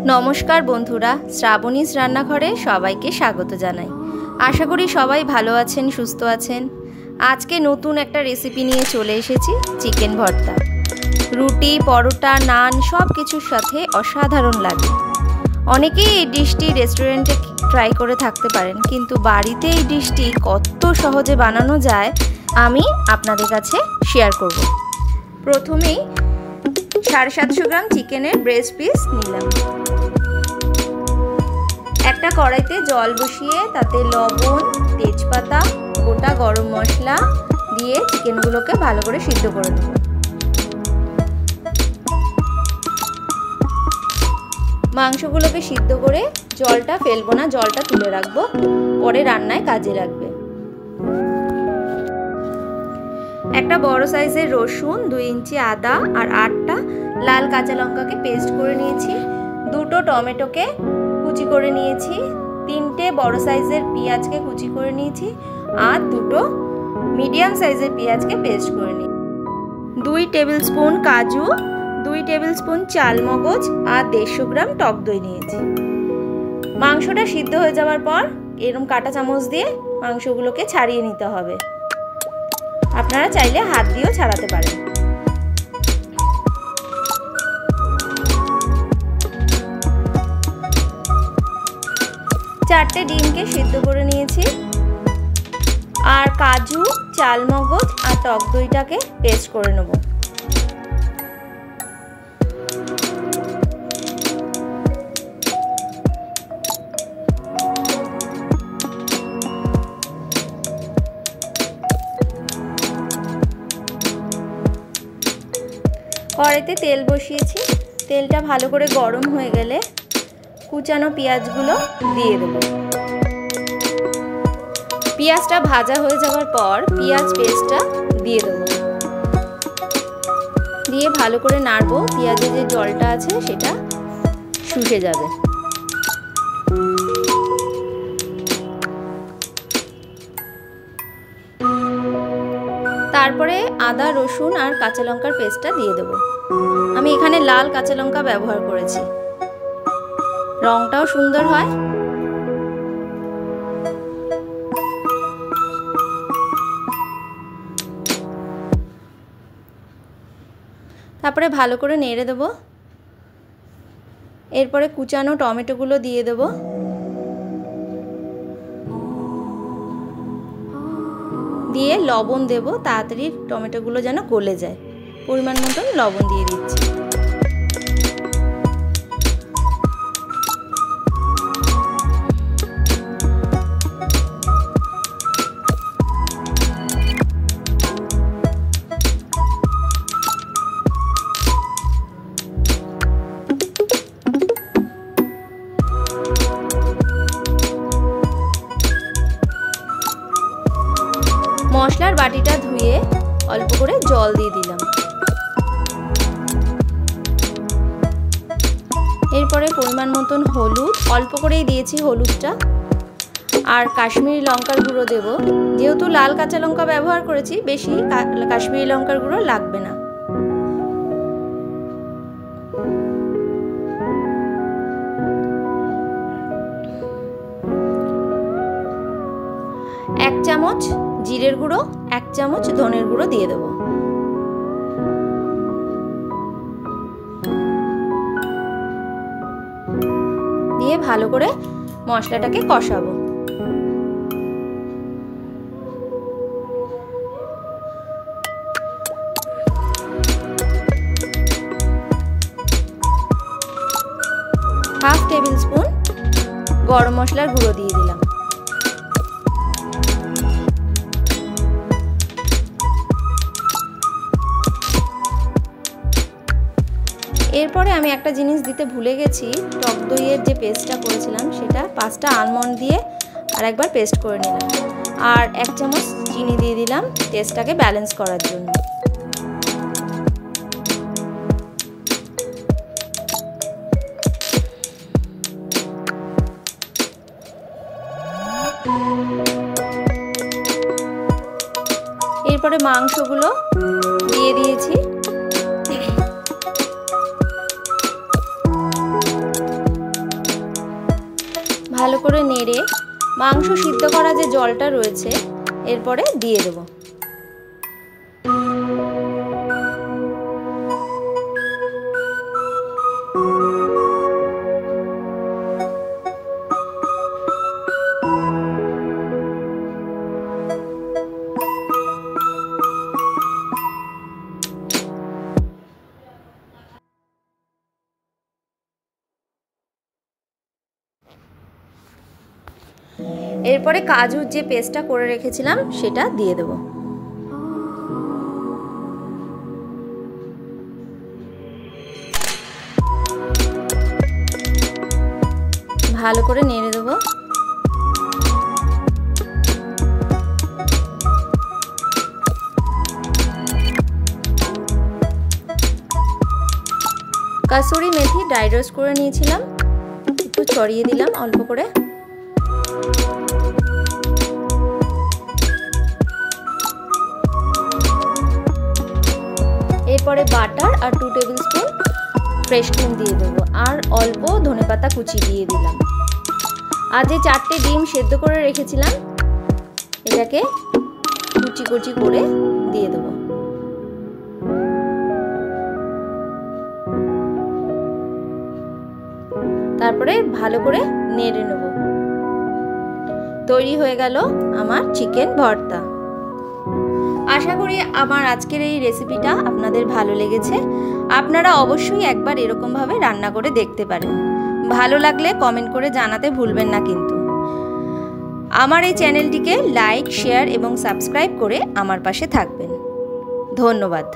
नमस्कार बंधुरा श्रावणीस रान्नाघरे सबाइके स्वागत जानाई। आशा करी सबाई भालो आछेन सुस्थ आछेन। आज के नतून एक रेसिपि निये चले एसेछि चिकेन भर्ता। रुटी परोटा नान सब किछुर साथे असाधारण लागे। अनेकेई एई डिशटी रेस्टुरेंटे ट्राई करे थाकते पारेन, किन्तु बाड़ीते एई डिशटी कत सहजे बानानो जाय आमी आपनादेर काछे शेयार करब। प्रथमेई 750 ग्राम चिकेनेर ब्रेस्ट पिस निलाम। একটা কড়াইতে জল বসিয়ে তাতে লবণ, তেজপাতা, গোটা গরম মশলা দিয়ে চিকেনগুলোকে ভালো করে সিদ্ধ করে নেব। মাংসগুলোকে সিদ্ধ করে জলটা ফেলবো না, জলটা তুলে রাখবো, পরে রান্নায় কাজে লাগবে। একটা বড় সাইজের রসুন, 2 ইঞ্চি আদা আর 8টা লাল কাঁচা লঙ্কাকে পেস্ট করে নিয়েছি। 2টো টমেটোকে কুচি করে নিয়েছি। 3টে বড় সাইজের পেঁয়াজকে কুচি করে নিয়েছি আর 2টো মিডিয়াম সাইজের পেঁয়াজকে পেস্ট করে নিয়েছি। 2 টেবিল স্পুন কাজু, 2 টেবিল স্পুন চালমগজ আর 150 গ্রাম টক দই নিয়েছি। মাংসটা সিদ্ধ হয়ে যাওয়ার পর এরকম কাঁটা চামচ দিয়ে মাংসগুলোকে ছাড়িয়ে নিতে হবে। আপনারা চাইলে হাত দিয়েও ছাড়াতে পারেন। চারটে ডিমকে সিদ্ধ করে নিয়েছি আর কাজু, চালমগজ আর টক দইটাকে পেস্ট করে নেব। কড়াইতে তেল বসিয়েছি। তেলটা ভালো করে গরম হয়ে গেলে কুচানো পেঁয়াজগুলো দিয়ে দেব। পেঁয়াজটা ভাজা হয়ে যাওয়ার পর পেঁয়াজ পেস্টটা দিয়ে দেব। দিয়ে ভালো করে নাড়বো, পেঁয়াজে যে জলটা আছে সেটা শুষে যাবে। তারপরে আদা, রসুন আর কাঁচা লঙ্কার পেস্টটা দিয়ে দেব। আমি এখানে লাল কাঁচা লঙ্কা ব্যবহার করেছি, রংটাও সুন্দর হয়। তারপরে ভালো করে নেড়ে দেব। এরপরে কুচানো টমেটোগুলো দিয়ে দেব। দিয়ে লবণ দেব, তাড়াতাড়ি টমেটোগুলো যেন গলে যায়। পরিমাণ মতন লবণ দিয়ে দিচ্ছি। মশলার বাটিটা ধুয়ে অল্প করে জল দিয়ে দিলাম। এরপরে পরিমাণ মতন হলুদ, অল্প করেই দিয়েছি হলুদটা, আর কাশ্মীরি লঙ্কার গুঁড়ো দেব। যেহেতু লাল কাঁচা লঙ্কা ব্যবহার করেছি, বেশি কাশ্মীরি লঙ্কার গুঁড়ো লাগবে না। এক চামচ জিরের গুঁড়ো, 1 চামচ ধনের গুঁড়ো দিয়ে দেব। দিয়ে ভালো করে মশলাটাকে কষাবো। হাফ টেবিল স্পুন গরম মশলার গুঁড়ো দিয়ে দিলাম। এরপরে আমি একটা জিনিস দিতে ভুলে গেছি, টক দইয়ের যে পেস্টটা করেছিলাম সেটা 5টা আলমন্ড দিয়ে আর একবার পেস্ট করে নিলাম, আর 1 চামচ চিনি দিয়ে দিলাম টেস্টটাকে ব্যালেন্স করার জন্য। এরপরে মাংসগুলো দিয়ে দিয়েছি। ভালো করে নেড়ে মাংস সিদ্ধ করা যে জলটা রয়েছে এরপরে দিয়ে দেব। এরপরে কাজুর যে পেস্টটা করে রেখেছিলাম সেটা দিয়ে দেব। ভালো করে নেড়ে দেব। কাসুরি মেথি ড্রাই রোস্ট করে নিয়েছিলাম, একটু ছড়িয়ে দিলাম অল্প করে। এরপরে বাটার আর 2 টেবিল স্পুন ফ্রেশ ক্রিম দিয়ে দেবো আর অল্প ধনেপাতা কুচি দিয়ে দিলাম। আর যে 4টে ডিম সেদ্ধ করে রেখেছিলাম এটাকে কুচি কুচি করে দিয়ে দেবো। তারপরে ভালো করে নেড়ে নেব। তৈরি হয়ে গেল আমার চিকেন ভর্তা। আশা করি আমার আজকের এই রেসিপিটা আপনাদের ভালো লেগেছে। আপনারা অবশ্যই একবার এরকমভাবে রান্না করে দেখতে পারেন। ভালো লাগলে কমেন্ট করে জানাতে ভুলবেন না কিন্তু। আমার এই চ্যানেলটিকে লাইক, শেয়ার এবং সাবস্ক্রাইব করে আমার পাশে থাকবেন। ধন্যবাদ।